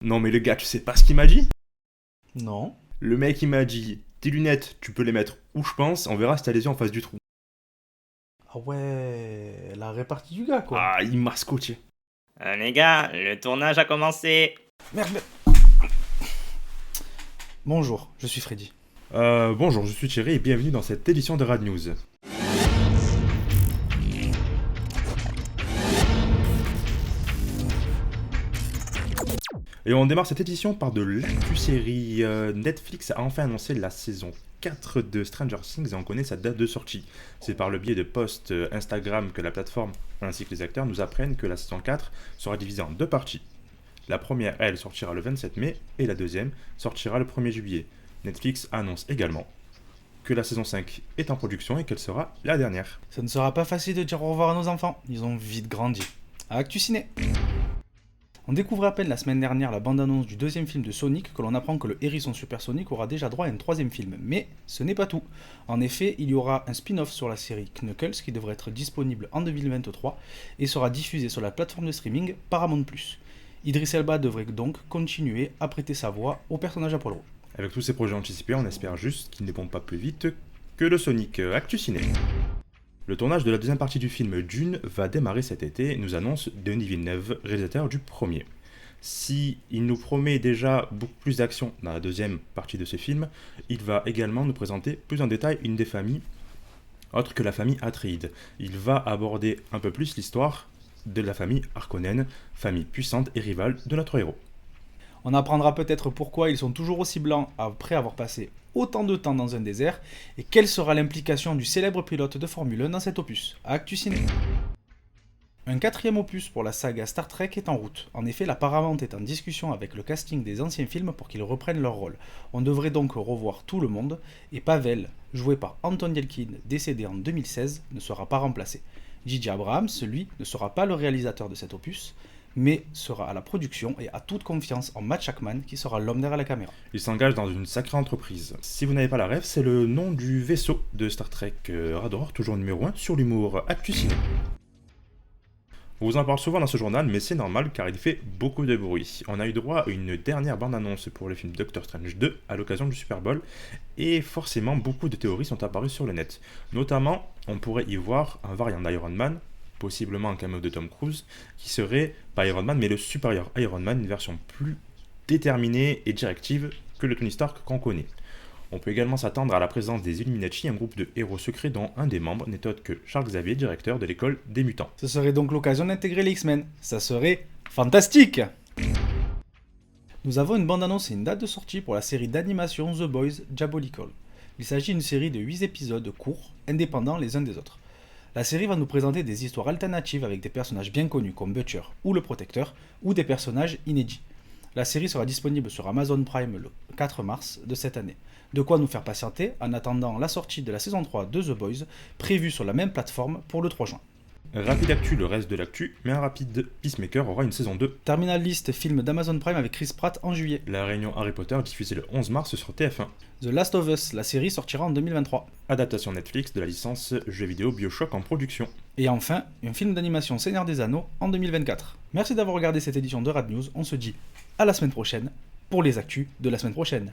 Non mais le gars, tu sais pas ce qu'il m'a dit? Non. Le mec il m'a dit, tes lunettes, tu peux les mettre où je pense, on verra si t'as les yeux en face du trou. Ah ouais, la répartie du gars, quoi. Ah, il m'a scotché. Les gars, le tournage a commencé. Merde, merde. Bonjour, je suis Freddy. Bonjour, je suis Thierry et bienvenue dans cette édition de Rad News. Et on démarre cette édition par de l'actu-série. Netflix a enfin annoncé la saison 4 de Stranger Things et on connaît sa date de sortie. C'est par le biais de posts Instagram que la plateforme ainsi que les acteurs nous apprennent que la saison 4 sera divisée en deux parties. La première, elle, sortira le 27 mai et la deuxième sortira le 1er juillet. Netflix annonce également que la saison 5 est en production et qu'elle sera la dernière. Ça ne sera pas facile de dire au revoir à nos enfants, ils ont vite grandi. Actu Ciné. On découvrait à peine la semaine dernière la bande-annonce du deuxième film de Sonic que l'on apprend que le hérisson supersonique aura déjà droit à un troisième film. Mais ce n'est pas tout. En effet, il y aura un spin-off sur la série Knuckles qui devrait être disponible en 2023 et sera diffusé sur la plateforme de streaming Paramount+. Idris Elba devrait donc continuer à prêter sa voix au personnage à poil rouge. Avec tous ces projets anticipés, on espère juste qu'ils ne vont pas plus vite que le Sonic Actu Ciné. Le tournage de la deuxième partie du film Dune va démarrer cet été, nous annonce Denis Villeneuve, réalisateur du premier. Si il nous promet déjà beaucoup plus d'action dans la deuxième partie de ce film, il va également nous présenter plus en détail une des familles autres que la famille Atreides. Il va aborder un peu plus l'histoire de la famille Harkonnen, famille puissante et rivale de notre héros. On apprendra peut-être pourquoi ils sont toujours aussi blancs après avoir passé autant de temps dans un désert et quelle sera l'implication du célèbre pilote de Formule 1 dans cet opus. Actu Ciné. Un quatrième opus pour la saga Star Trek est en route. En effet, la Paramount est en discussion avec le casting des anciens films pour qu'ils reprennent leur rôle. On devrait donc revoir tout le monde, et Pavel, joué par Anton Yelchin, décédé en 2016, ne sera pas remplacé. J.J. Abrams, lui, ne sera pas le réalisateur de cet opus, mais sera à la production et a toute confiance en Matt Shakman qui sera l'homme derrière la caméra. Il s'engage dans une sacrée entreprise. Si vous n'avez pas la rêve, c'est le nom du vaisseau de Star Trek Radar, toujours numéro 1 sur l'humour Actu Ciné. On vous en parle souvent dans ce journal, mais c'est normal car il fait beaucoup de bruit. On a eu droit à une dernière bande-annonce pour le film Doctor Strange 2 à l'occasion du Super Bowl, et forcément beaucoup de théories sont apparues sur le net. Notamment, on pourrait y voir un variant d'Iron Man, possiblement un cameo de Tom Cruise, qui serait pas Iron Man mais le supérieur Iron Man, une version plus déterminée et directive que le Tony Stark qu'on connaît. On peut également s'attendre à la présence des Illuminati, un groupe de héros secrets dont un des membres n'est autre que Charles Xavier, directeur de l'école des mutants. Ce serait donc l'occasion d'intégrer les X-Men. Ça serait fantastique! Nous avons une bande-annonce et une date de sortie pour la série d'animation The Boys Diabolical. Il s'agit d'une série de 8 épisodes courts, indépendants les uns des autres. La série va nous présenter des histoires alternatives avec des personnages bien connus comme Butcher ou le Protecteur, ou des personnages inédits. La série sera disponible sur Amazon Prime le 4 mars de cette année. De quoi nous faire patienter en attendant la sortie de la saison 3 de The Boys, prévue sur la même plateforme pour le 3 juin. Rapide actu, le reste de l'actu, mais un rapide Peacemaker aura une saison 2. Terminal List, film d'Amazon Prime avec Chris Pratt en juillet. La réunion Harry Potter diffusée le 11 mars sur TF1. The Last of Us, la série sortira en 2023. Adaptation Netflix de la licence jeux vidéo BioShock en production. Et enfin, un film d'animation Seigneur des Anneaux en 2024. Merci d'avoir regardé cette édition de Rad News, on se dit à la semaine prochaine pour les actus de la semaine prochaine.